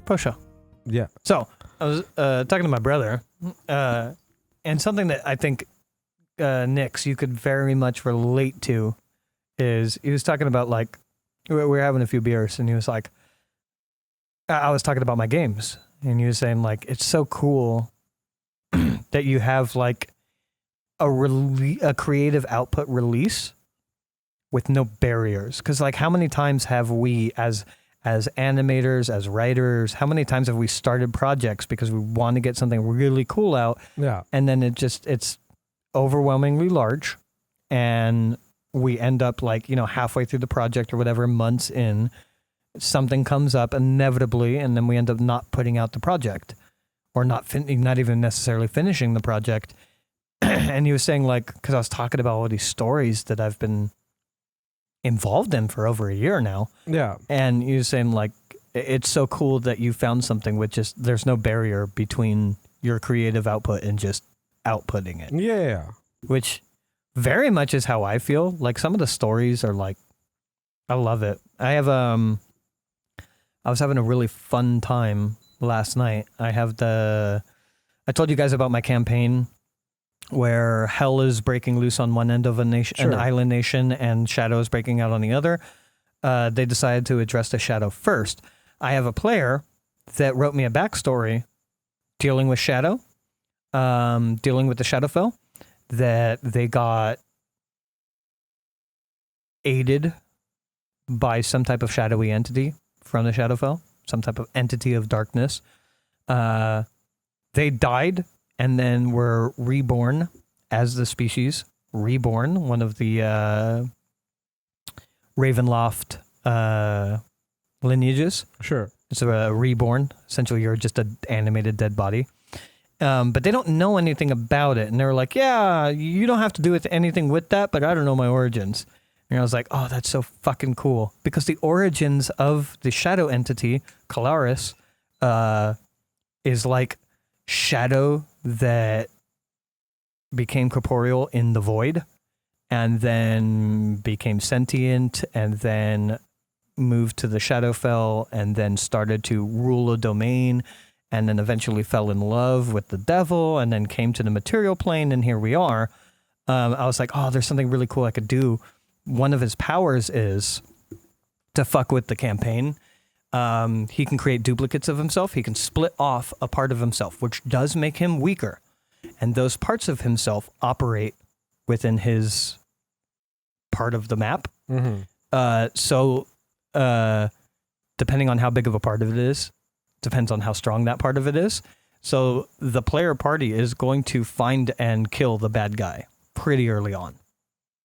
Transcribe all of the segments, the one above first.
For sure. Yeah. So I was talking to my brother, and something that I think Nix, you could very much relate to, is he was talking about like we were having a few beers, and he was like, I was talking about my games, and he was saying like it's so cool that you have like a creative output release with no barriers. Because like how many times have we as animators, as writers, how many times have we started projects because we want to get something really cool out, and then it's overwhelmingly large, and we end up like, you know, halfway through the project or whatever, months in, something comes up inevitably, and then we end up not putting out the project, or not even necessarily finishing the project. And he was saying like, because I was talking about all these stories that I've been involved in for over a year now. Yeah. And he was saying like, it's so cool that you found something with just, there's no barrier between your creative output and just outputting it. Yeah. Which very much is how I feel. Like some of the stories are like, I love it. I have, I was having a really fun time last night. I told you guys about my campaign where hell is breaking loose on one end of a nation, an island nation, and shadow is breaking out on the other. They decided to address the shadow first. I have a player that wrote me a backstory dealing with shadow, dealing with the Shadowfell, that they got aided by some type of shadowy entity from the Shadowfell, some type of entity of darkness. They died and then were reborn as the species, reborn, one of the Ravenloft lineages. Sure. It's a reborn. Essentially, you're just an animated dead body. But they don't know anything about it. And they were like, yeah, you don't have to do anything with that, but I don't know my origins. And I was like, oh, that's so fucking cool. Because the origins of the shadow entity, Kalaris, is like shadow that became corporeal in the void and then became sentient and then moved to the Shadowfell and then started to rule a domain and then eventually fell in love with the devil and then came to the material plane, and here we are. I was like, oh, there's something really cool I could do. One of his powers is to fuck with the campaign. He can create duplicates of himself. He can split off a part of himself, which does make him weaker. And those parts of himself operate within his part of the map. Mm-hmm. So depending on how big of a part of it is, depends on how strong that part of it is. So the player party is going to find and kill the bad guy pretty early on,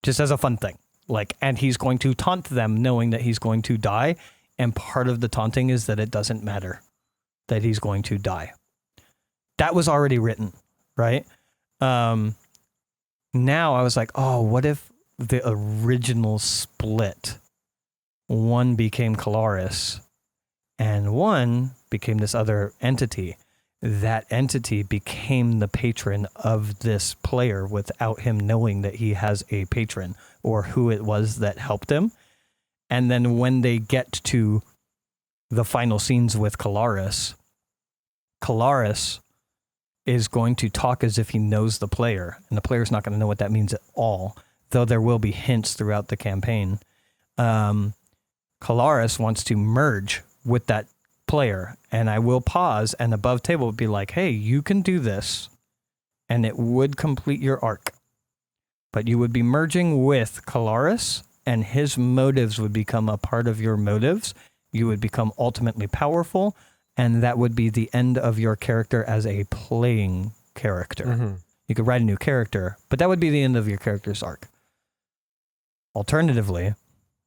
just as a fun thing. Like, and he's going to taunt them knowing that he's going to die. And part of the taunting is that it doesn't matter that he's going to die. That was already written, right? Now I was like, oh, what if the original split, one became Kalaris and one became this other entity. That entity became the patron of this player without him knowing that he has a patron or who it was that helped him. And then when they get to the final scenes with Kalaris, Kalaris is going to talk as if he knows the player, and the player's not going to know what that means at all, though there will be hints throughout the campaign. Kalaris wants to merge with that player, and I will pause, and above table would be like, hey, you can do this, and it would complete your arc. But you would be merging with Kalaris, and his motives would become a part of your motives. You would become ultimately powerful, and that would be the end of your character as a playing character. Mm-hmm. You could write a new character, but that would be the end of your character's arc. Alternatively,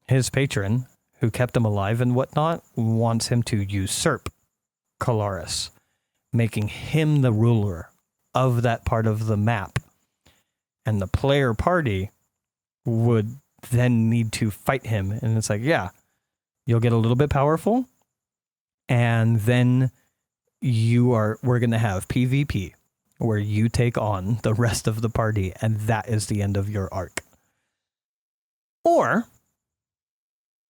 his patron, who kept him alive and whatnot, wants him to usurp Kalaris, making him the ruler of that part of the map. And the player party would then need to fight him. And it's like, yeah, you'll get a little bit powerful, and then we're going to have PvP where you take on the rest of the party, and that is the end of your arc. Or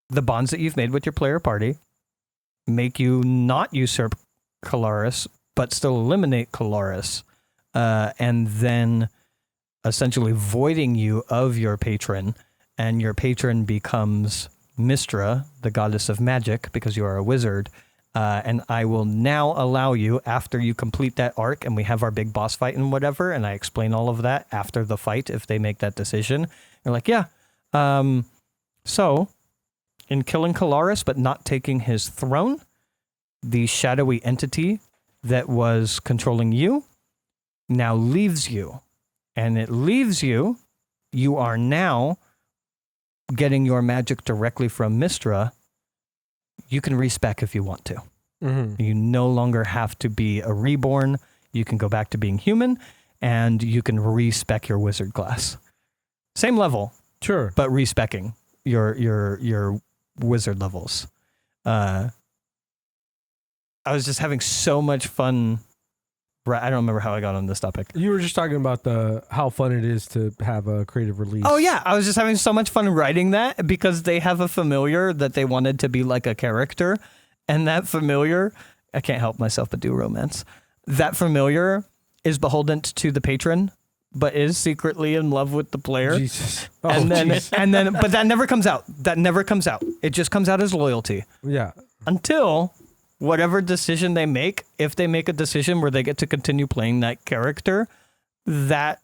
the bonds that you've made with your player party make you not usurp Kalaris, but still eliminate Kalaris, and then essentially voiding you of your patron, and your patron becomes Mystra, the goddess of magic, because you are a wizard. And I will now allow you, after you complete that arc and we have our big boss fight and whatever, and I explain all of that after the fight if they make that decision. You're like, yeah. So, in killing Kalaris but not taking his throne, the shadowy entity that was controlling you now leaves you. And it leaves you. You are now getting your magic directly from Mystra. You can respec if you want to. Mm-hmm. You no longer have to be a reborn. You can go back to being human, and you can respec your wizard class. Same level, sure, but respecing your wizard levels. I was just having so much fun. I don't remember how I got on this topic. You were just talking about how fun it is to have a creative release. Oh yeah, I was just having so much fun writing that because they have a familiar that they wanted to be like a character, and that familiar, I can't help myself but do romance. That familiar is beholden to the patron, but is secretly in love with the player. Jesus. Oh, and then, but that never comes out. That never comes out. It just comes out as loyalty. Yeah. Until whatever decision they make, if they make a decision where they get to continue playing that character, that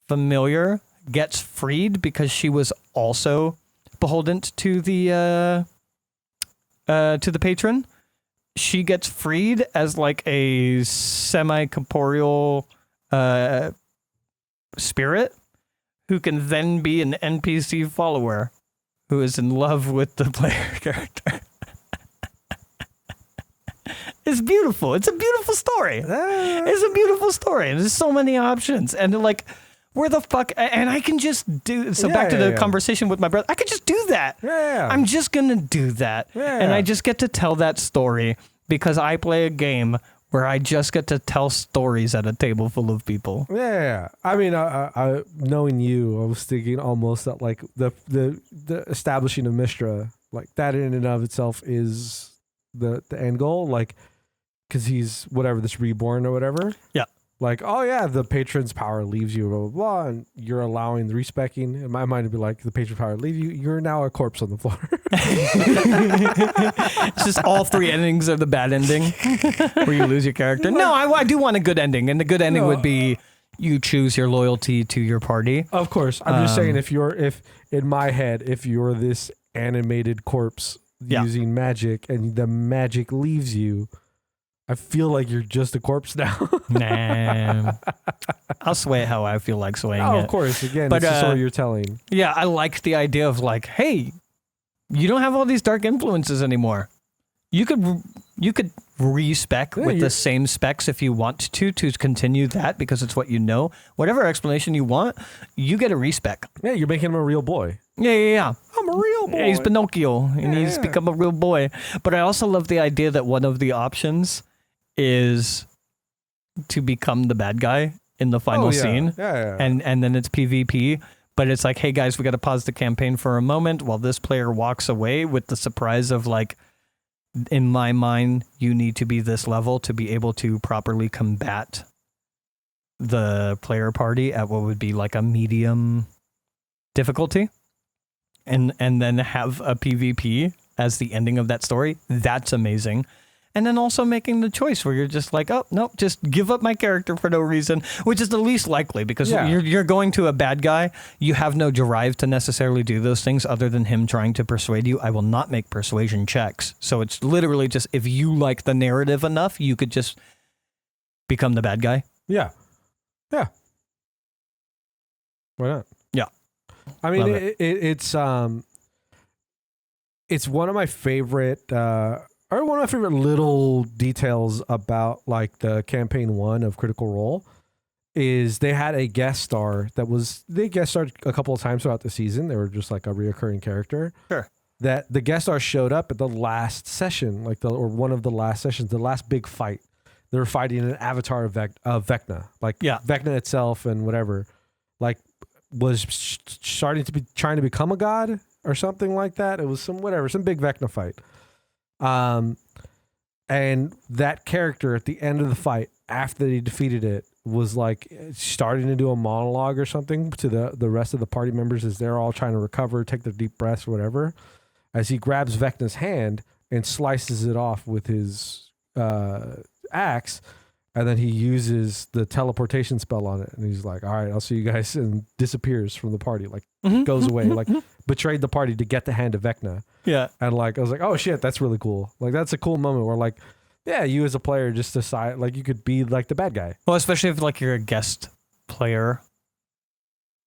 familiar gets freed because she was also beholden to the patron. She gets freed as like a semi-corporeal spirit who can then be an NPC follower who is in love with the player character. It's beautiful. It's a beautiful story. It's a beautiful story. And there's so many options. And like, where the fuck? And I can just do. So back to the conversation with my brother. I could just do that. Yeah. I'm just going to do that. Yeah. And I just get to tell that story because I play a game where I just get to tell stories at a table full of people. Yeah. I mean, I knowing you, I was thinking almost that like the establishing of Mystra, like that in and of itself is the end goal. Like, because he's whatever, this reborn or whatever. Yeah. Like, oh yeah, the patron's power leaves you, blah, blah, blah, and you're allowing the respecking. In my mind, it'd be like, the patron's power leave you, you're now a corpse on the floor. It's just all three endings are the bad ending, where you lose your character. No, I do want a good ending, and the good ending would be you choose your loyalty to your party. Of course. I'm just saying, if in my head, if you're this animated corpse using magic, and the magic leaves you, I feel like you're just a corpse now. Nah. I'll sway it how I feel like swaying it. Of course. Again, it's the story you're telling. Yeah, I like the idea of like, hey, you don't have all these dark influences anymore. You could respec with the same specs if you want to continue that because it's what you know. Whatever explanation you want, you get a respec. Yeah, you're making him a real boy. Yeah. I'm a real boy. Yeah, he's Pinocchio, and he's become a real boy. But I also love the idea that one of the options is to become the bad guy in the final scene. Yeah. And then it's PvP. But it's like, hey guys, we got to pause the campaign for a moment while this player walks away with the surprise of like, in my mind, you need to be this level to be able to properly combat the player party at what would be like a medium difficulty. And then have a PvP as the ending of that story. That's amazing. And then also making the choice where you're just like, oh, no, just give up my character for no reason, which is the least likely because you're going to a bad guy. You have no drive to necessarily do those things other than him trying to persuade you. I will not make persuasion checks. So it's literally just if you like the narrative enough, you could just become the bad guy. Yeah. Why not? Yeah. I mean, it's one of my favorite, or one of my favorite little details about like the campaign 1 of Critical Role is they had a guest star they guest starred a couple of times throughout the season. They were just like a reoccurring character. Sure. That the guest star showed up at the last session, or one of the last sessions, the last big fight. They were fighting an avatar of Vecna, like Vecna itself and whatever, like was starting to be trying to become a god or something like that. It was some big Vecna fight. And that character at the end of the fight, after he defeated it, was like starting to do a monologue or something to the rest of the party members as they're all trying to recover, take their deep breaths, or whatever. As he grabs Vecna's hand and slices it off with his axe, and then he uses the teleportation spell on it, and he's like, "All right, I'll see you guys," and disappears from the party, like goes away, like betrayed the party to get the hand of Vecna. Yeah, and like I was like, "Oh shit, that's really cool." Like that's a cool moment where like, yeah, you as a player just decide like you could be like the bad guy. well, especially if like you're a guest player,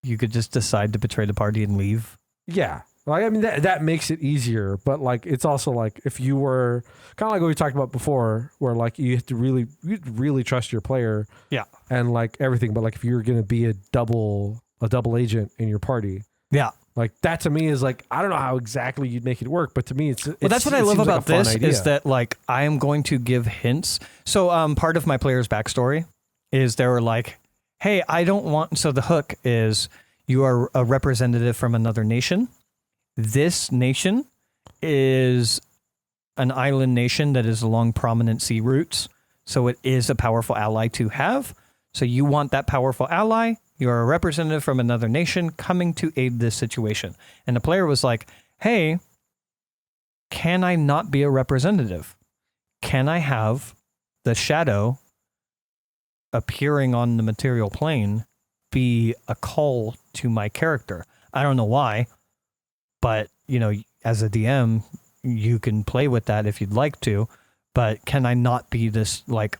you could just decide to betray the party and leave. Yeah. Like, I mean, that makes it easier, but like, it's also like if you were kind of like what we talked about before, where like you have to really trust your player. Yeah. And like everything. But like, if you're going to be a double agent in your party. Yeah. Like that to me is like, I don't know how exactly you'd make it work, but to me, well, that's what I love about this is that like, I am going to give hints. So, part of my player's backstory is they were like, hey, I don't want, so the hook is you are a representative from another nation. This nation is an island nation that is along prominent sea routes. So it is a powerful ally to have. So you want that powerful ally. You're a representative from another nation coming to aid this situation. And the player was like, hey, can I not be a representative? Can I have the shadow appearing on the material plane be a call to my character? I don't know why. But, you know, as a DM, you can play with that if you'd like to. But can I not be this, like,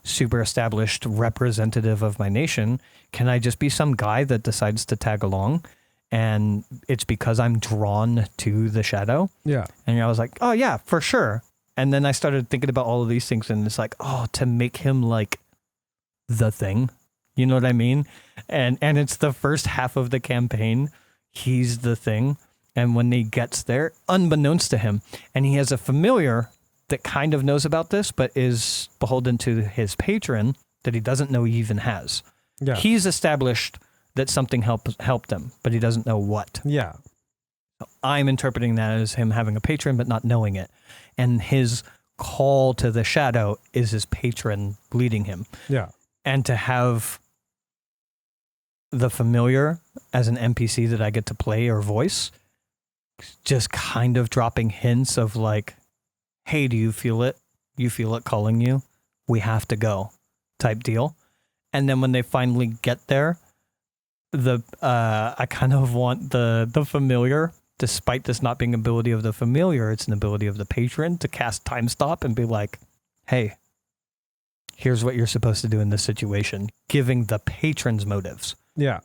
super established representative of my nation? Can I just be some guy that decides to tag along? And it's because I'm drawn to the shadow? Yeah. And I was like, oh, yeah, for sure. And then I started thinking about all of these things. And it's like, oh, to make him, like, the thing. You know what I mean? And it's the first half of the campaign. He's the thing. And when he gets there, unbeknownst to him, and he has a familiar that kind of knows about this, but is beholden to his patron that he doesn't know he even has. Yeah. He's established that something helped him, but he doesn't know what. Yeah. I'm interpreting that as him having a patron, but not knowing it. And his call to the shadow is his patron leading him. Yeah. And to have the familiar as an NPC that I get to play or voice, just kind of dropping hints of like, hey, do you feel it? You feel it calling you? We have to go type deal. And then when they finally get there, I kind of want the familiar, despite this not being ability of the familiar, it's an ability of the patron to cast time stop and be like, hey, here's what you're supposed to do in this situation, giving the patron's motives. Yeah.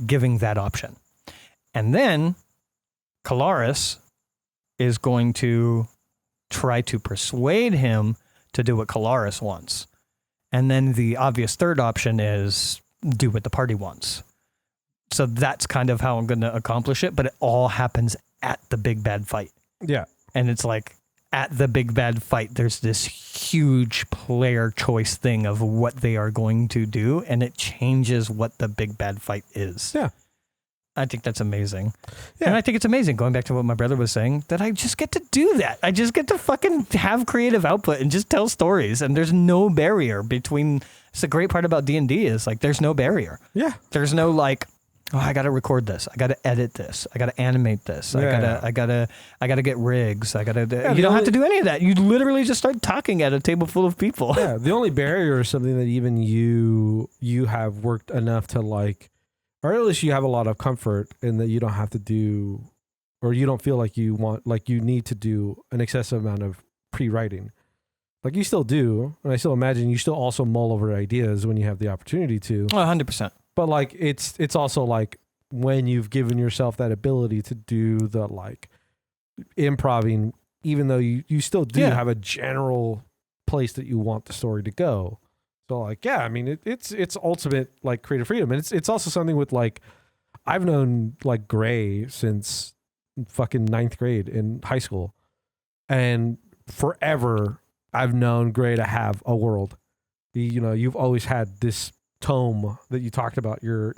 Giving that option. And then Kalaris is going to try to persuade him to do what Kalaris wants. And then the obvious third option is do what the party wants. So that's kind of how I'm going to accomplish it, but it all happens at the big bad fight. Yeah. And it's like at the big bad fight, there's this huge player choice thing of what they are going to do, and it changes what the big bad fight is. Yeah. I think that's amazing. Yeah. And I think it's amazing, going back to what my brother was saying, that I just get to do that. I just get to fucking have creative output and just tell stories. And there's no barrier between, it's the great part about D&D is like, there's no barrier. Yeah. There's no like, oh, I got to record this. I got to edit this. I got to animate this. Yeah. I gotta get rigs. You don't have to do any of that. You literally just start talking at a table full of people. Yeah. The only barrier is something that even you have worked enough to like, or at least you have a lot of comfort in that you don't have to do, or you don't feel like you need to do an excessive amount of pre-writing. Like you still do, and I still imagine you still also mull over ideas when you have the opportunity to. 100%. But like it's also like when you've given yourself that ability to do the like improving, even though you still do have a general place that you want the story to go. So like, yeah, I mean, it's ultimate like creative freedom. And it's also something with like, I've known like Gray since fucking 9th grade in high school, and forever I've known Gray to have a world. You know, you've always had this tome that you talked about, your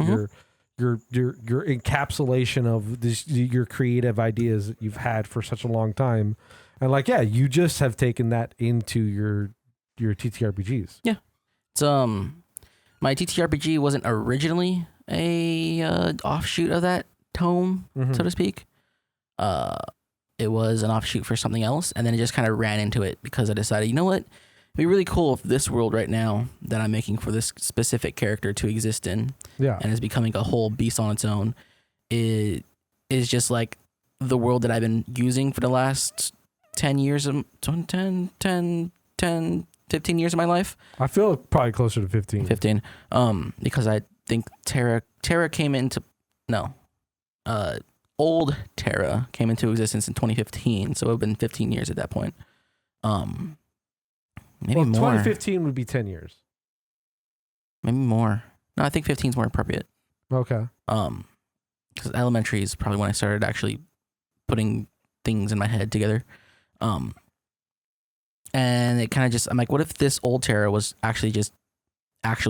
encapsulation of this, your creative ideas that you've had for such a long time. And like, yeah, you just have taken that into your TTRPGs. Yeah. It's my TTRPG wasn't originally a offshoot of that tome, so to speak. It was an offshoot for something else, and then it just kind of ran into it because I decided, you know what? It'd be really cool if this world right now that I'm making for this specific character to exist in, and is becoming a whole beast on its own, it is just like the world that I've been using for the last 10 years of 15 years of my life. I feel probably closer to 15. 15. Because I think Terra came into old Terra came into existence in 2015, so it would have been 15 years at that point. Maybe more. 2015 would be 10 years. Maybe more. No, I think 15 is more appropriate. Okay. Because elementary is probably when I started actually putting things in my head together. And it kind of just, I'm like, what if this old Terra was actually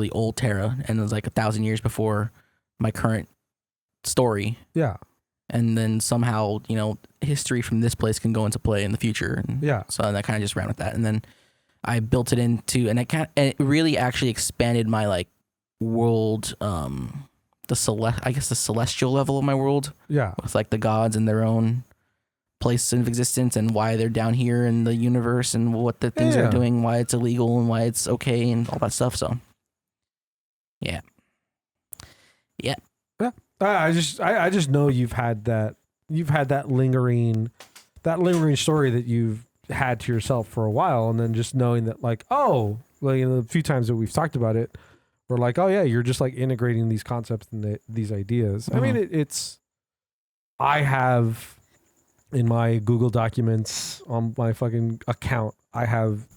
old Terra, and it was like 1,000 years before my current story? Yeah. And then somehow, history from this place can go into play in the future. And so that kind of just ran with that. And then I built it into, and it really actually expanded my like world, the celestial level of my world. Yeah. With like the gods and their own place of existence and why they're down here in the universe and what the things are doing, why it's illegal and why it's okay and all that stuff. So, yeah. Yeah. Yeah. I just know you've had that lingering story that you've had to yourself for a while, and then just knowing that like, the few times that we've talked about it, we're like, oh yeah, you're just like integrating these concepts and these ideas. I mean, I have in my Google Documents on my fucking account, I have,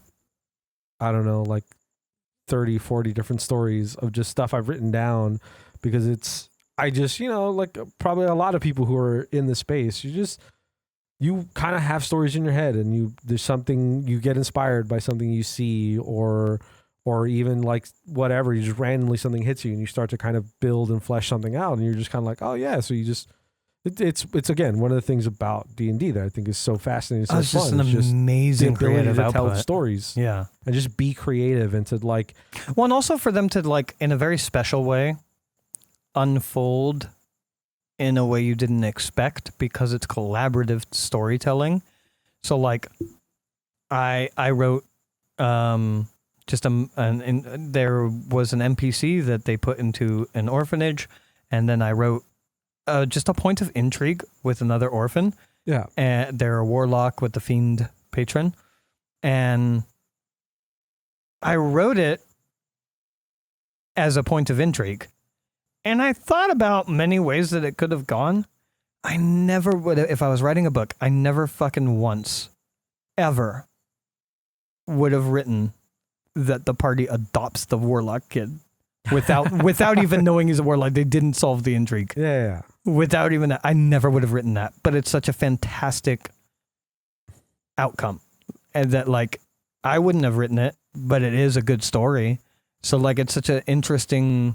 I don't know, like 30, 40 different stories of just stuff I've written down because I just, like probably a lot of people who are in the space, you kind of have stories in your head and there's something, you get inspired by something you see or even like whatever, you just randomly something hits you and you start to kind of build and flesh something out and you're just kind of like, oh yeah. So you just, it's again, one of the things about D&D that I think is so fascinating. So it's just an amazing creative to output. Tell stories. Yeah. And just be creative and to like. Well, and also for them to like, in a very special way, unfold in a way you didn't expect because it's collaborative storytelling. So like I wrote just there was an NPC that they put into an orphanage, and then I wrote just a point of intrigue with another orphan. Yeah. And they're a warlock with the fiend patron. And I wrote it as a point of intrigue. And I thought about many ways that it could have gone. I never would have, if I was writing a book, I never fucking once, ever would have written that the party adopts the warlock kid without even knowing he's a warlock. They didn't solve the intrigue. Yeah. Without even that, I never would have written that. But it's such a fantastic outcome. And that like, I wouldn't have written it, but it is a good story. So like, it's such an interesting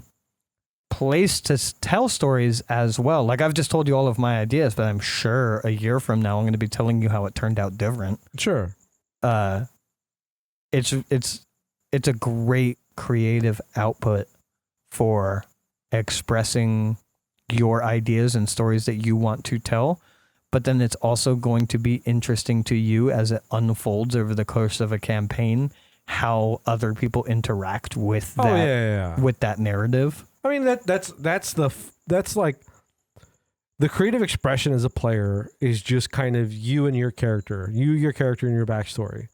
place to tell stories as well. Like I've just told you all of my ideas, but I'm sure a year from now I'm going to be telling you how it turned out different. Sure. It's a great creative output for expressing your ideas and stories that you want to tell, but then it's also going to be interesting to you as it unfolds over the course of a campaign, how other people interact with that, with that narrative. I mean, that's like the creative expression as a player is just kind of you and your character, your character and your backstory.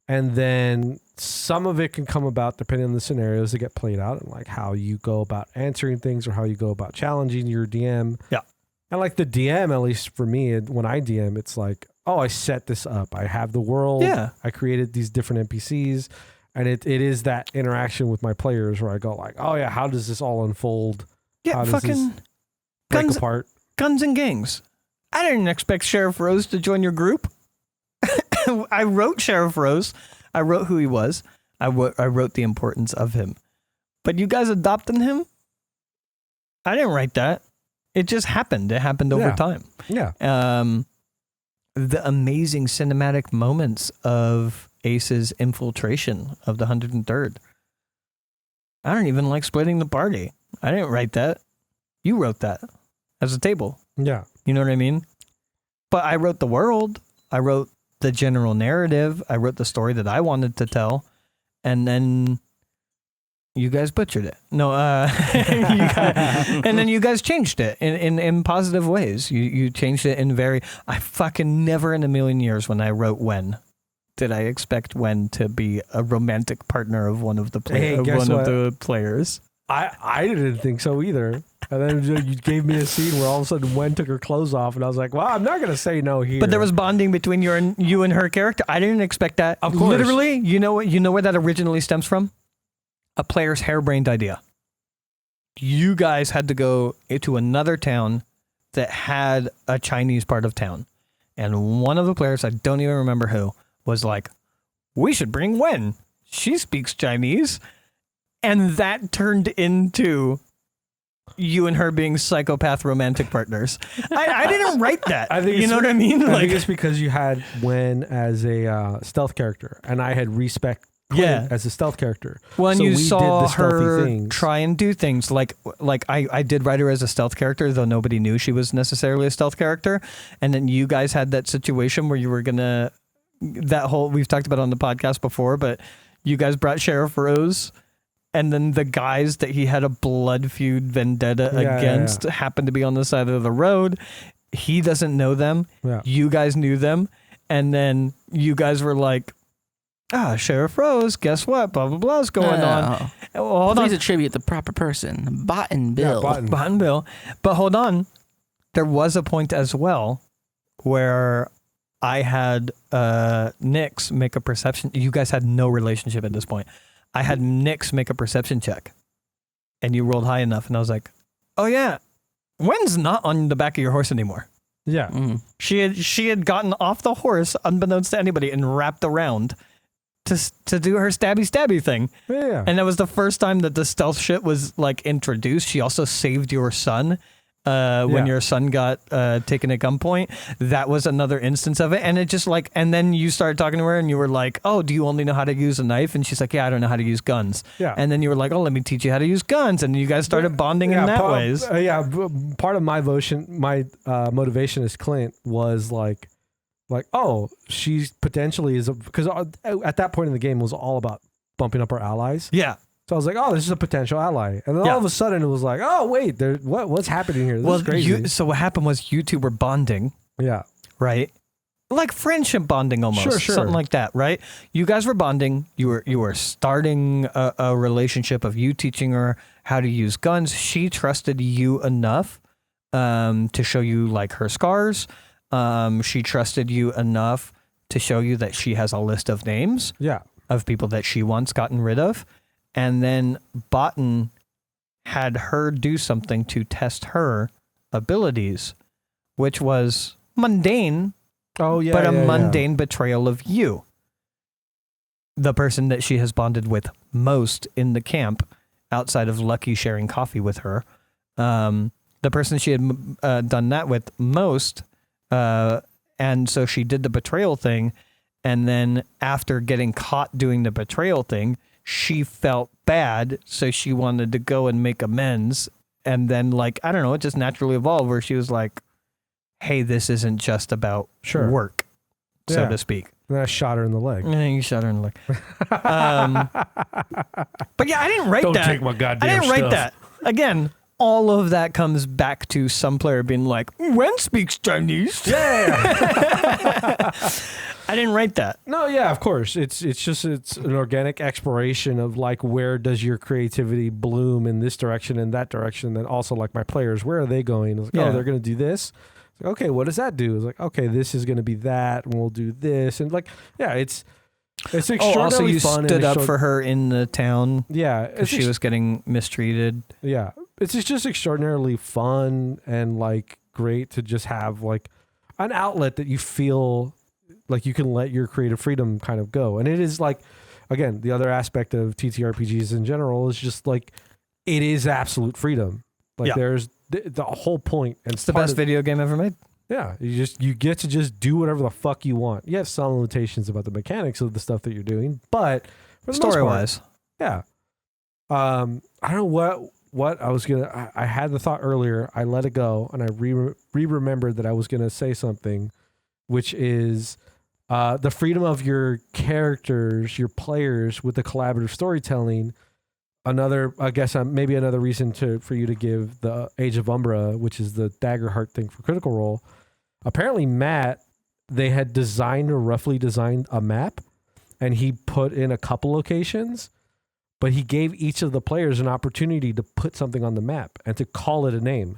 And then some of it can come about depending on the scenarios that get played out and like how you go about answering things or how you go about challenging your DM. Yeah. And like the DM, at least for me, when I DM, it's like, oh, I set this up. I have the world. Yeah. I created these different NPCs. And it is that interaction with my players where I go like, oh yeah, how does this all unfold? Yeah, how does fucking this break apart? Guns and gangs. I didn't expect Sheriff Rose to join your group. I wrote Sheriff Rose. I wrote who he was. I wrote the importance of him. But you guys adopting him? I didn't write that. It just happened. It happened over time. Yeah. the amazing cinematic moments of Ace's infiltration of the 103rd. I don't even like splitting the party. I didn't write that. You wrote that as a table. Yeah. You know what I mean? But I wrote the world. I wrote the general narrative. I wrote the story that I wanted to tell. And then you guys butchered it. No, and then you guys changed it in positive ways. You changed it in very, I fucking never in a million years when I wrote Wen did I expect Wen to be a romantic partner of one of the the players. I didn't think so either. And then you gave me a scene where all of a sudden Wen took her clothes off, and I was like, well, I'm not going to say no here. But there was bonding between you and her character. I didn't expect that. Of course. Literally, you know where that originally stems from? A player's harebrained idea. You guys had to go to another town that had a Chinese part of town. And one of the players, I don't even remember who, was like, we should bring Wen. She speaks Chinese. And that turned into you and her being psychopath romantic partners. I didn't write that. I think you know what I mean? I think it's because you had Wen as a stealth character, and I had respect Clint as a stealth character. When so you we saw did the her things. try and do things like I did write her as a stealth character, though nobody knew she was necessarily a stealth character. And then you guys had that situation where you were gonna we've talked about it on the podcast before, but you guys brought Sheriff Rose. And then the guys that he had a blood feud vendetta against happened to be on the side of the road. He doesn't know them. Yeah. You guys knew them. And then you guys were like, Sheriff Rose, guess what? Blah, blah, blah is going on. Please attribute the proper person. Bot and Bill. Bot and Bill. But hold on. There was a point as well where I had Nyx make a perception. You guys had no relationship at this point. I had Nyx make a perception check, and you rolled high enough, and I was like, "Oh yeah, Wen's not on the back of your horse anymore." Yeah, she had gotten off the horse unbeknownst to anybody and wrapped around to do her stabby thing. Yeah, and that was the first time that the stealth shit was like introduced. She also saved your son. When your son got taken at gunpoint, that was another instance of it. And it just and then you started talking to her and you were like, oh, do you only know how to use a knife? And she's like, yeah, I don't know how to use guns. Yeah. And then you were like, oh, let me teach you how to use guns. And you guys started bonding in that ways. Part of my motivation as Clint was like, oh, she's potentially because at that point in the game it was all about bumping up our allies. Yeah. So I was like, oh, this is a potential ally. And then all of a sudden it was like, oh, wait, what's happening here? This is crazy. So what happened was you two were bonding. Yeah. Right? Like friendship bonding almost. Sure. Something like that, right? You guys were bonding. You were starting a relationship of you teaching her how to use guns. She trusted you enough to show you like her scars. She trusted you enough to show you that she has a list of names of people that she once gotten rid of. And then Botan had her do something to test her abilities, which was mundane, but a mundane betrayal of you. The person that she has bonded with most in the camp, outside of Lucky sharing coffee with her, the person she had done that with most, and so she did the betrayal thing, and then after getting caught doing the betrayal thing, she felt bad, so she wanted to go and make amends. And then, I don't know, it just naturally evolved where she was like, hey, this isn't just about work, so to speak. And then I shot her in the leg. And then you shot her in the leg. But yeah, I didn't write that. Don't take my goddamn I didn't write stuff. that. Again, all of that comes back to some player being like, Wen speaks Chinese. Yeah. I didn't write that. No, yeah, of course. It's an organic exploration of where does your creativity bloom in this direction and that direction. And then also my players, where are they going? It's oh, they're going to do this. It's okay, what does that do? It's like, okay, this is going to be that, and we'll do this. And it's extraordinarily also you fun. Stood up for her in the town. Yeah. Because she was getting mistreated. Yeah. It's just extraordinarily fun and great to just have an outlet that you feel you can let your creative freedom kind of go. And it is again, the other aspect of TTRPGs in general is just it is absolute freedom. There's the whole point. And it's the best video game ever made. Yeah, you get to just do whatever the fuck you want. You have some limitations about the mechanics of the stuff that you're doing, but for the most part, Story-wise. yeah. I don't know what I was gonna. I had the thought earlier. I let it go, and I remembered that I was gonna say something, which is the freedom of your characters, your players, with the collaborative storytelling. I guess maybe another reason for you to give the Age of Umbra, which is the Daggerheart thing for Critical Role. Apparently, Matt, they had roughly designed a map, and he put in a couple locations, but he gave each of the players an opportunity to put something on the map and to call it a name.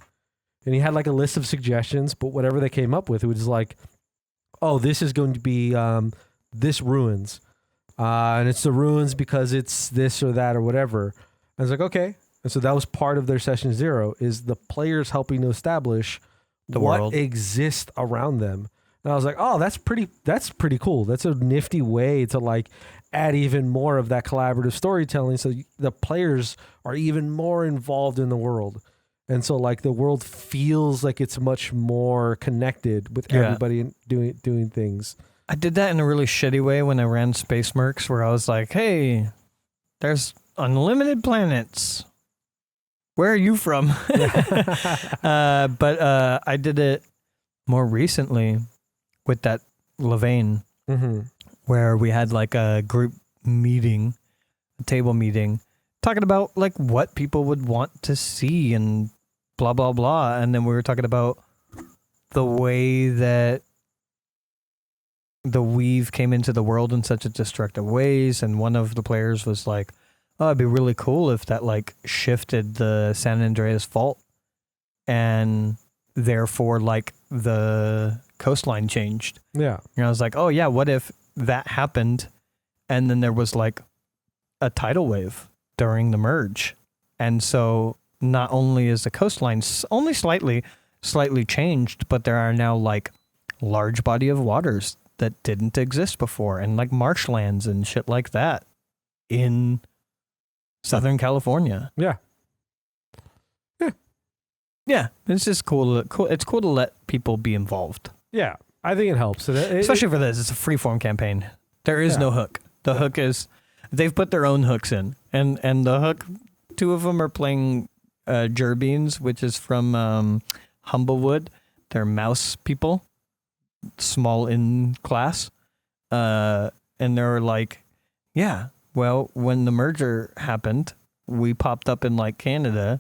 And he had like a list of suggestions, but whatever they came up with, it was like, oh, this is going to be this ruins. And it's the ruins because it's this or that or whatever. I was like, okay. And so that was part of their session 0 is the players helping to establish The what world. exists around them. And I was like, oh, that's pretty cool. That's a nifty way to like add even more of that collaborative storytelling. So the players are even more involved in the world. And so like the world feels like it's much more connected with everybody doing things. I did that in a really shitty way when I ran Space Mercs, where I was like, hey, there's unlimited planets. Where are you from? But I did it more recently with that Levain, where we had like a group meeting, a table meeting, talking about like what people would want to see and blah, blah, blah. And then we were talking about the way that the weave came into the world in such a destructive ways. And one of the players was like, oh, it'd be really cool if that like shifted the San Andreas fault and therefore like the coastline changed. Yeah. And I was like, oh yeah, what if that happened and then there was like a tidal wave during the merge? And so not only is the coastline only slightly changed, but there are now like large body of waters that didn't exist before and like marshlands and shit like that in Southern California. Yeah. Yeah, it's just cool. It's cool to let people be involved. Yeah. I think it helps. Especially for this. It's a free-form campaign. There is no hook. The hook is, they've put their own hooks in. And the hook, 2 of them are playing Gerbeans, which is from Humblewood. They're mouse people, small in class. And they're like, yeah, well, when the merger happened, we popped up in like Canada,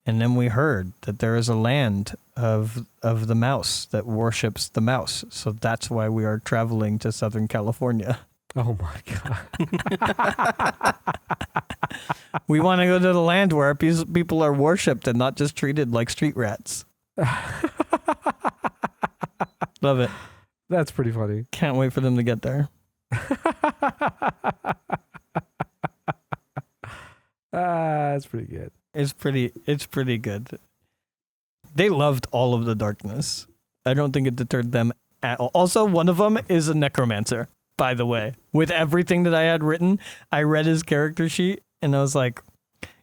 and then we heard that there is a land of the mouse that worships the mouse. So that's why we are traveling to Southern California. Oh my God. We want to go to the land where people are worshipped and not just treated like street rats. Love it. That's pretty funny. Can't wait for them to get there. That's pretty good. It's pretty good. They loved all of the darkness. I don't think it deterred them at all. Also, one of them is a necromancer, by the way. With everything that I had written, I read his character sheet and I was like,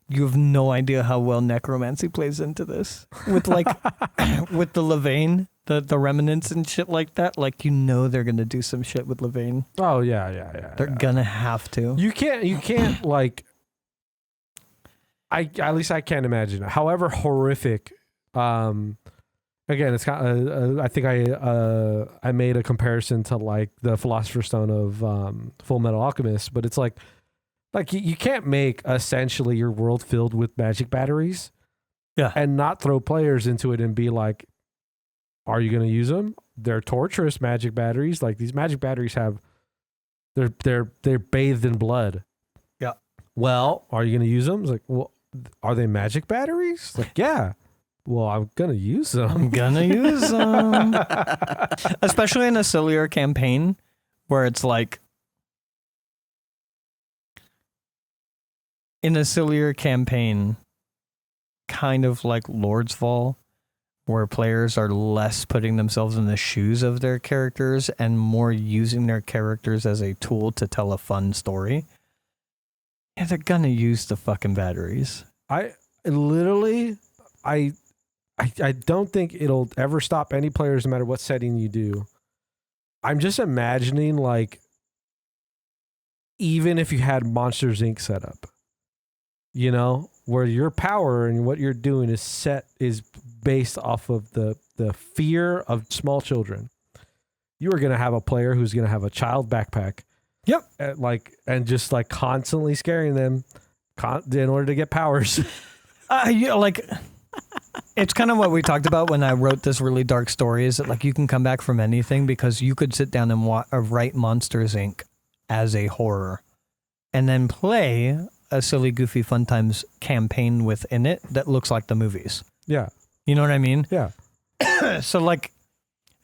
you have no idea how well necromancy plays into this. With like with the Levain, the remnants and shit like that, like they're gonna do some shit with Levain. Oh yeah. They're gonna have to. You can't like at least I can't imagine. However horrific, again, it's kind of, I think I made a comparison to like the Philosopher's Stone of Full Metal Alchemist, but it's like you can't make essentially your world filled with magic batteries, and not throw players into it and be like, are you going to use them? They're torturous magic batteries. Like these magic batteries they're bathed in blood. Yeah. Well, are you going to use them? It's like, well, are they magic batteries? It's like, yeah. Well, I'm going to use them. I'm going to use them. Especially in a sillier campaign where it's like, in a sillier campaign, kind of like Lord's Fall, where players are less putting themselves in the shoes of their characters and more using their characters as a tool to tell a fun story. Yeah, they're gonna use the fucking batteries. I I don't think it'll ever stop any players no matter what setting you do. I'm just imagining like even if you had Monsters Inc. set up, you know, where your power and what you're doing is based off of the fear of small children. You are going to have a player who's going to have a child backpack. Yep. And just like constantly scaring them in order to get powers. It's kind of what we talked about when I wrote this really dark story, is that like you can come back from anything, because you could sit down and write Monsters Inc. as a horror and then play a silly, goofy, fun times campaign within it that looks like the movies. Yeah. You know what I mean? Yeah. So like,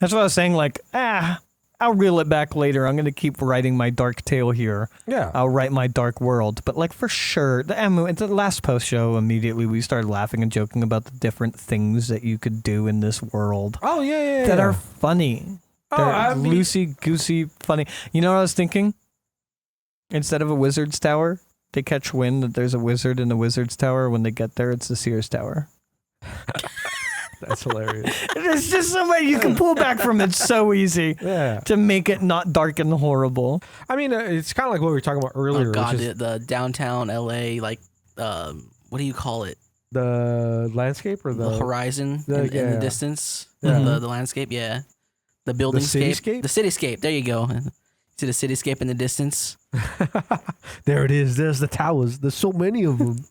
that's what I was saying. Like, I'll reel it back later. I'm going to keep writing my dark tale here. Yeah. I'll write my dark world. But like for sure, the last post show, immediately we started laughing and joking about the different things that you could do in this world. Oh, yeah. That are funny. They're loosey-goosey funny. You know what I was thinking? Instead of a wizard's tower, they catch wind that there's a wizard in the wizard's tower. When they get there, it's the Sears Tower. That's hilarious. It's just somebody you can pull back from. It's so easy to make it not dark and horrible. I mean, it's kind of like what we were talking about earlier. Oh God, the downtown LA, like, what do you call it? The landscape or the horizon in the distance? Yeah. The landscape, yeah. The building cityscape? The cityscape, there you go. See the cityscape in the distance? There it is. There's the towers. There's so many of them.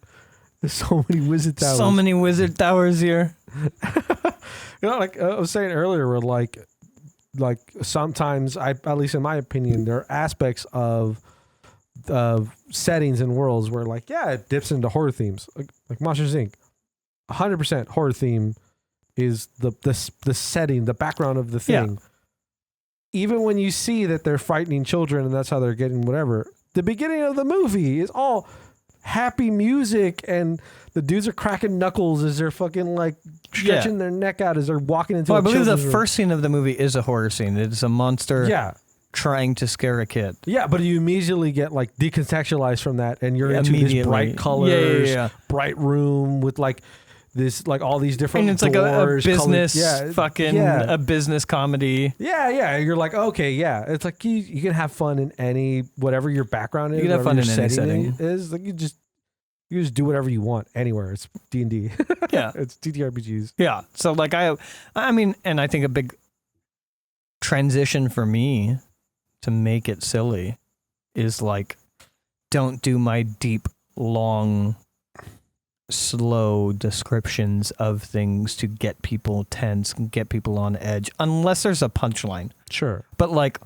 There's so many wizard towers. So many wizard towers here. You know, like I was saying earlier, where like sometimes, at least in my opinion, there are aspects of settings and worlds where like, yeah, it dips into horror themes, like Monsters Inc. 100% horror theme is the setting, the background of the thing. Yeah. Even when you see that they're frightening children and that's how they're getting whatever, the beginning of the movie is all happy music and the dudes are cracking knuckles as they're fucking like stretching their neck out as they're walking into I believe the first scene of the movie is a horror scene. It's a monster trying to scare a kid. Yeah, but you immediately get like decontextualized from that and you're into this bright colors, bright room with like this, like all these different and it's doors, like a business a business comedy. Yeah. You're like, okay, yeah. It's like you can have fun in any, whatever your background is. You can have fun in any setting. Is like you just do whatever you want anywhere. It's D&D. Yeah. It's TTRPGs. Yeah. So like I mean, and I think a big transition for me to make it silly is like, don't do my deep, long, slow descriptions of things to get people tense and get people on edge, unless there's a punchline. Sure. But like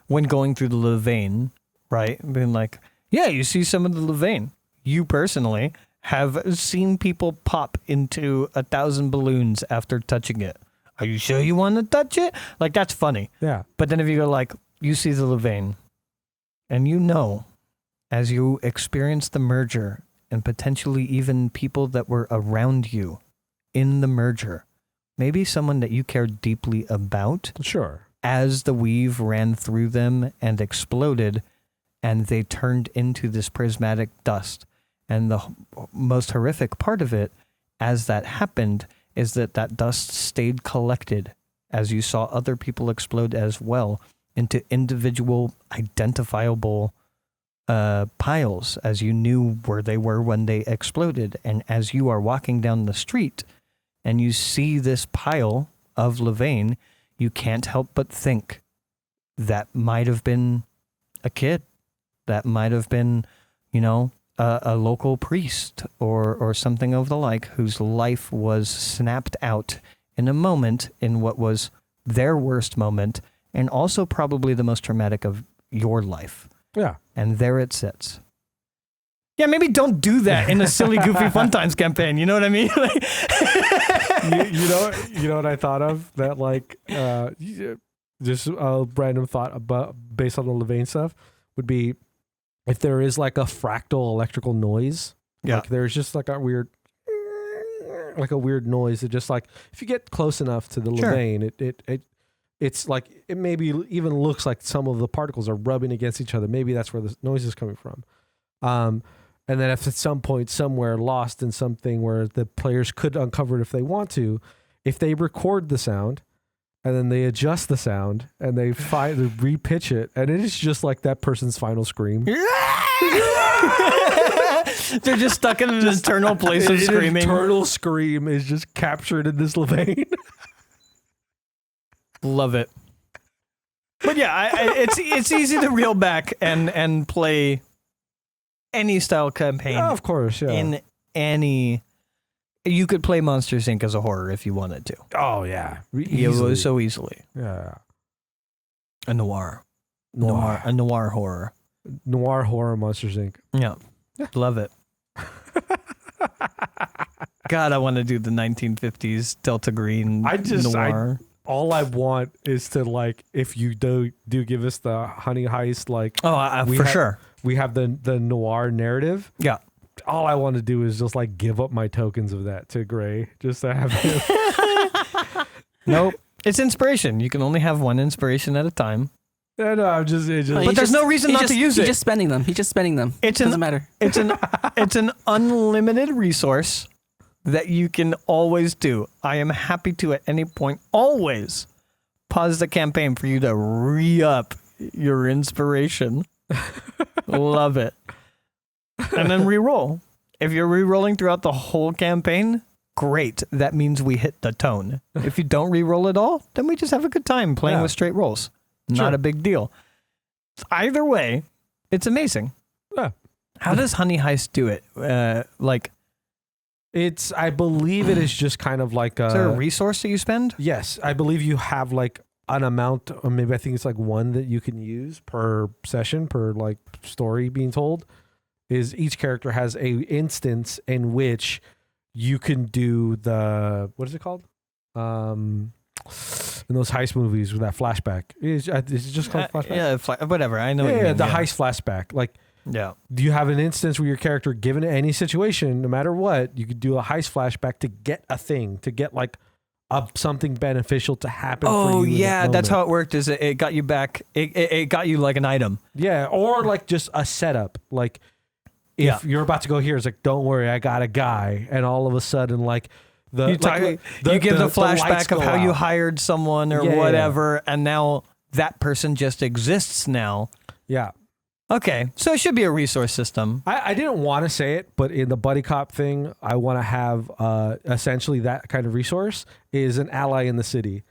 when going through the Levain, right? Being like, yeah, you see some of the Levain. You personally have seen people pop into 1,000 balloons after touching it. Are you sure you want to touch it? Like, that's funny. Yeah. But then if you go like, you see the Levain, and you know, as you experience the merger, and potentially even people that were around you in the merger, maybe someone that you cared deeply about. Sure. As the weave ran through them and exploded, and they turned into this prismatic dust. And the most horrific part of it, as that happened, is that dust stayed collected as you saw other people explode as well into individual identifiable piles, as you knew where they were when they exploded. And as you are walking down the street and you see this pile of Levain, you can't help but think that might have been a kid. That might have been, you know, a local priest or something of the like, whose life was snapped out in a moment, in what was their worst moment, and also probably the most traumatic of your life. Yeah. And there it sits. Yeah, maybe don't do that in a silly, goofy Fun Times campaign. You know what I mean? you know what I thought of? That like just a random thought about based on the Levain stuff would be if there is like a fractal electrical noise. Yeah. Like there's just like a weird noise that just like if you get close enough to the Levain, it's like it maybe even looks like some of the particles are rubbing against each other. Maybe that's where the noise is coming from. And then if at some point somewhere lost in something where the players could uncover it if they want to, if they record the sound and then they adjust the sound and they repitch it, and it is just like that person's final scream. They're just stuck in an eternal place of screaming. Eternal scream is just captured in this vein. Love it. But yeah, it's easy to reel back and play any style campaign. Oh, of course, yeah. In any, you could play Monsters Inc. as a horror if you wanted to. Oh yeah, So easily. Yeah. A noir horror. Noir horror Monsters Inc. Yeah. Love it. God, I want to do the 1950s Delta Green noir. All I want is to, like, if you do give us the Honey Heist, like, sure. We have the noir narrative. Yeah. All I want to do is just like give up my tokens of that to Gray, just to have him. Nope. It's inspiration. You can only have one inspiration at a time. Yeah, no, But there's no reason not to use it. He's just spending them. It doesn't matter. It's an unlimited resource that you can always do. I am happy to, at any point, always pause the campaign for you to re-up your inspiration. Love it. And then re-roll. If you're re-rolling throughout the whole campaign, great. That means we hit the tone. If you don't re-roll at all, then we just have a good time playing with straight rolls. Not a big deal. Either way, it's amazing. Yeah. How does Honey Heist do it? I believe it is just kind of like is there a resource that you spend? Yes, I believe you have like an amount, or maybe I think it's like one that you can use per session, per like story being told. Is each character has a instance in which you can do the, what is it called? In those heist movies with that flashback. Is it just called flashback? Yeah, whatever. I know. Yeah, the heist flashback. Like, yeah. Do you have an instance where your character, given any situation, no matter what, you could do a heist flashback to get a thing, to get like something beneficial to happen for you. Oh, yeah. That's how it worked. Is it got you back. It got you like an item. Yeah. Or like just a setup. Like if you're about to go here, it's like, don't worry, I got a guy. And all of a sudden, like, you give the flashback of how you hired someone or whatever, and now that person just exists now. Yeah. Okay, so it should be a resource system. I didn't want to say it, but in the buddy cop thing, I want to have essentially that kind of resource is an ally in the city.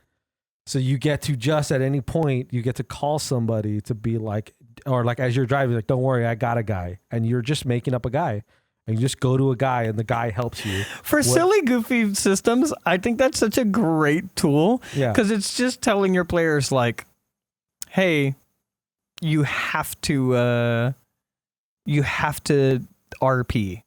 So you get to just at any point, you get to call somebody to be like, or like as you're driving, like, don't worry, I got a guy. And you're just making up a guy. And you just go to a guy and the guy helps you. For silly, goofy systems, I think that's such a great tool. Yeah. Because it's just telling your players, like, hey, you have to RP.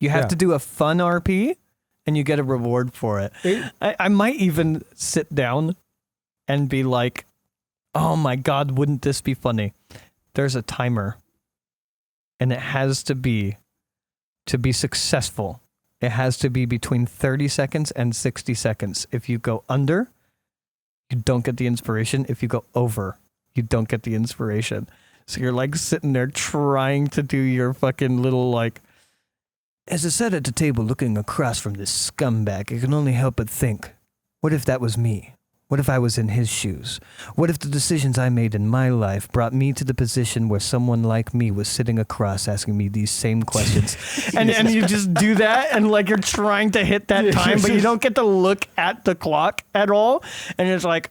You have to do a fun RP and you get a reward for it. I might even sit down and be like, oh my God, wouldn't this be funny? There's a timer. And it has to be successful, it has to be between 30 seconds and 60 seconds. If you go under, you don't get the inspiration. If you go over, you don't get the inspiration. So you're like sitting there trying to do your fucking little like, as I sat at the table looking across from this scumbag, I can only help but think, what if that was me? What if I was in his shoes? What if the decisions I made in my life brought me to the position where someone like me was sitting across asking me these same questions? and you just do that and like you're trying to hit that time, but you don't get to look at the clock at all. And it's like,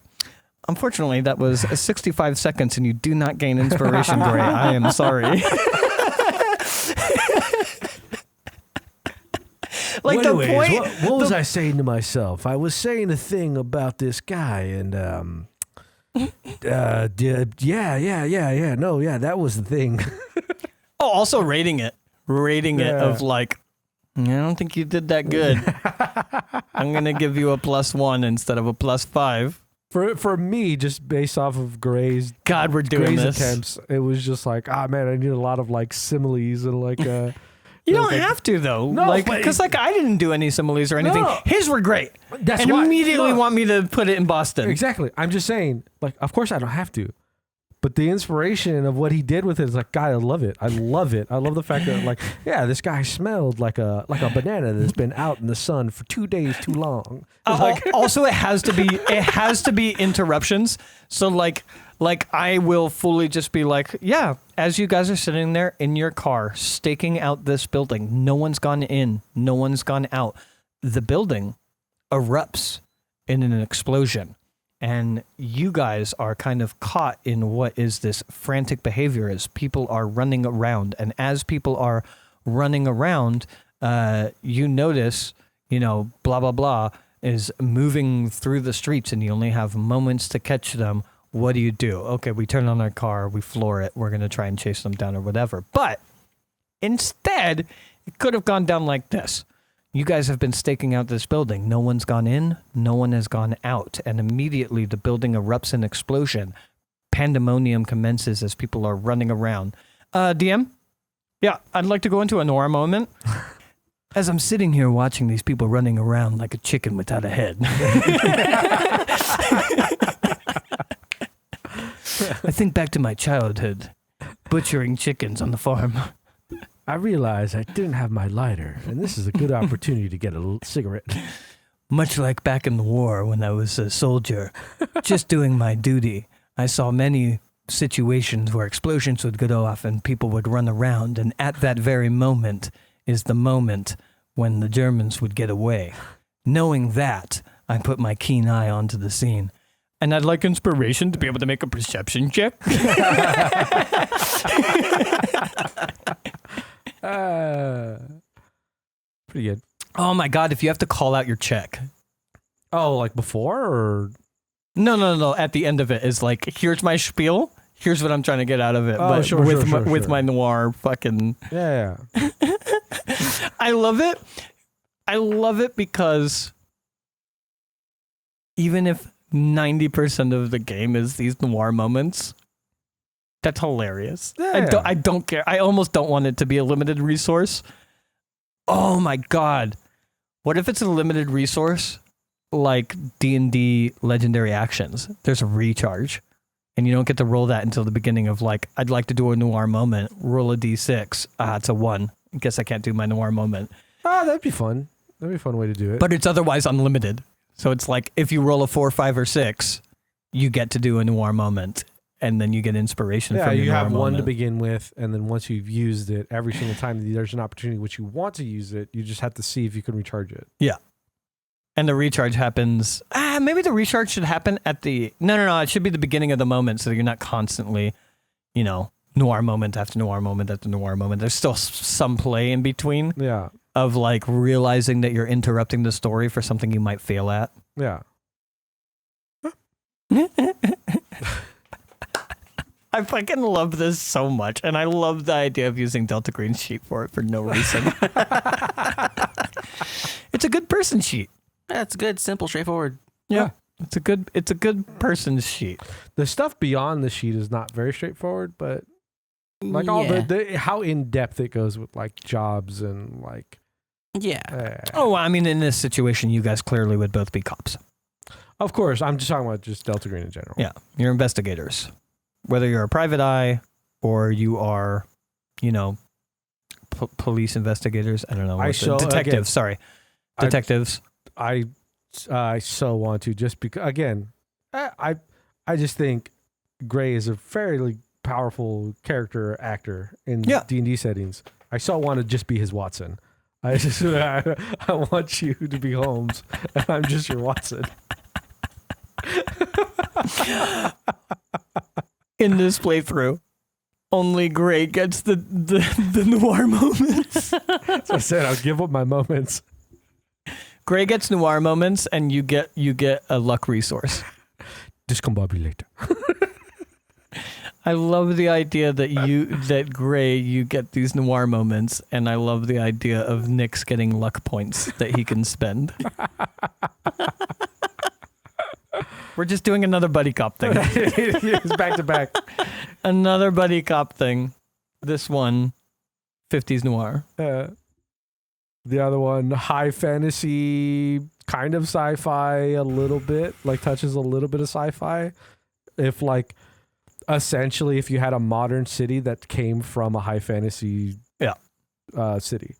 unfortunately, that was 65 seconds and you do not gain inspiration, Gray. I am sorry. Like well, the anyways, point. What was I saying to myself? I was saying a thing about this guy, and that was the thing. Also rating it of like, I don't think you did that good. I'm gonna give you a +1 instead of a +5. For me, just based off of Gray's God, we're doing Gray's this. attempts, it was just like, man, I need a lot of like similes and like. You don't have to though, no, because like I didn't do any similes or anything. No. His were great, That's and why, immediately want me to put it in Boston. Exactly. I'm just saying, like, of course I don't have to, But the inspiration of what he did with it is like, God, I love it. I love it. I love the fact that like, yeah, this guy smelled like a banana that's been out in the sun for 2 days too long. Also, it has to be interruptions. So like I will fully just be like, yeah, as you guys are sitting there in your car staking out this building, no one's gone in, no one's gone out. The building erupts in an explosion. And you guys are kind of caught in what is this frantic behavior as people are running around. And as people are running around, you notice, blah, blah, blah is moving through the streets and you only have moments to catch them. What do? Okay, we turn on our car, we floor it. We're going to try and chase them down or whatever. But instead, it could have gone down like this. You guys have been staking out this building. No one's gone in. No one has gone out. And immediately the building erupts in explosion. Pandemonium commences as people are running around. DM? Yeah, I'd like to go into a noir moment. As I'm sitting here watching these people running around like a chicken without a head. I think back to my childhood, butchering chickens on the farm. I realized I didn't have my lighter, and this is a good opportunity to get a cigarette. Much like back in the war when I was a soldier, just doing my duty, I saw many situations where explosions would go off and people would run around, and at that very moment is the moment when the Germans would get away. Knowing that, I put my keen eye onto the scene. And I'd like inspiration to be able to make a perception check. Pretty good. Oh my God, if you have to call out your check. Oh, like before or? No. At the end of it is like, here's my spiel. Here's what I'm trying to get out of it. Oh, but sure, with my noir fucking. Yeah. I love it. I love it because even if 90% of the game is these noir moments, that's hilarious. Yeah. I don't care. I almost don't want it to be a limited resource. Oh my God. What if it's a limited resource like D&D Legendary Actions? There's a recharge and you don't get to roll that until the beginning of like, I'd like to do a noir moment. Roll a D6. It's a 1. I guess I can't do my noir moment. Oh, that'd be fun. That'd be a fun way to do it. But it's otherwise unlimited. So it's like if you roll a 4, 5, or 6, you get to do a noir moment, and then you get inspiration from your you noir have one moment. to begin with, and then once you've used it, every single time there's an opportunity which you want to use it, you just have to see if you can recharge it. Yeah. And the recharge happens. Maybe the recharge should happen at the. No. It should be the beginning of the moment, so you're not constantly, noir moment after noir moment after noir moment. There's still some play in between. Yeah. Of like realizing that you're interrupting the story for something you might fail at. Yeah. I fucking love this so much, and I love the idea of using Delta Green's sheet for it for no reason. It's a good person sheet. Yeah, it's good, simple, straightforward. Yeah. It's a good person's sheet. The stuff beyond the sheet is not very straightforward, but like all the how in depth it goes with like jobs and like. Yeah. Oh, I mean, in this situation, you guys clearly would both be cops. Of course, I'm just talking about just Delta Green in general. Yeah, you're investigators. Whether you're a private eye or you are, police investigators. I don't know. Detectives. Detectives. I so want to just because again, I just think Gray is a fairly powerful character actor in D&D settings. I so want to just be his Watson. I want you to be Holmes, and I'm just your Watson. In this playthrough, only Gray gets the noir moments. So I said I'll give up my moments. Gray gets noir moments, and you get a luck resource. Discombobulate. I love the idea that Gray, you get these noir moments, and I love the idea of Nyx getting luck points that he can spend. We're just doing another buddy cop thing. It's back to back. Another buddy cop thing. This one, 50s noir. The other one, high fantasy, kind of sci-fi, a little bit, like touches a little bit of sci-fi. If like essentially if you had a modern city that came from a high fantasy city.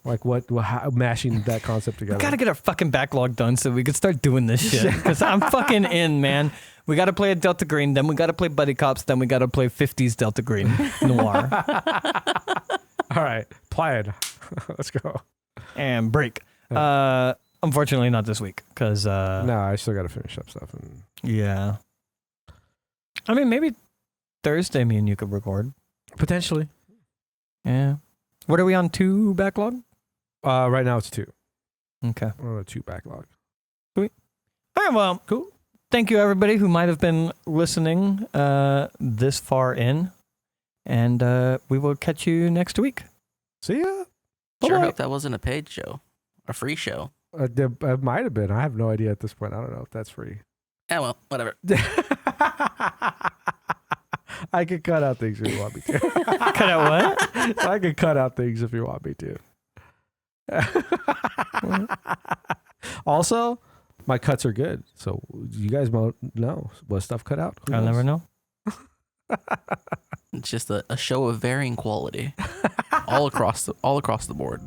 Like how, mashing that concept together. We gotta get our fucking backlog done so we can start doing this shit. Because I'm fucking in, man. We gotta play a Delta Green, then we gotta play Buddy Cops, then we gotta play 50s Delta Green Noir. All right, plan. Let's go. And break. Unfortunately, not this week. Because, no, I still gotta finish up stuff. Yeah. I mean, maybe Thursday me and you could record. Potentially. Yeah. What are we on, 2 backlog? Right now it's 2. Okay. We're on a 2 backlog. Sweet. All right, well, cool. Thank you, everybody who might have been listening this far in. And we will catch you next week. See ya. Sure Bye-bye. hope that wasn't a paid show. A free show. It might have been. I have no idea at this point. I don't know if that's free. Yeah, well, whatever. I could cut out things if you want me to. Cut out what? I can cut out things if you want me to. Also, my cuts are good, so you guys won't know what stuff cut out. Who I'll knows? never know. It's just a show of varying quality all across the board.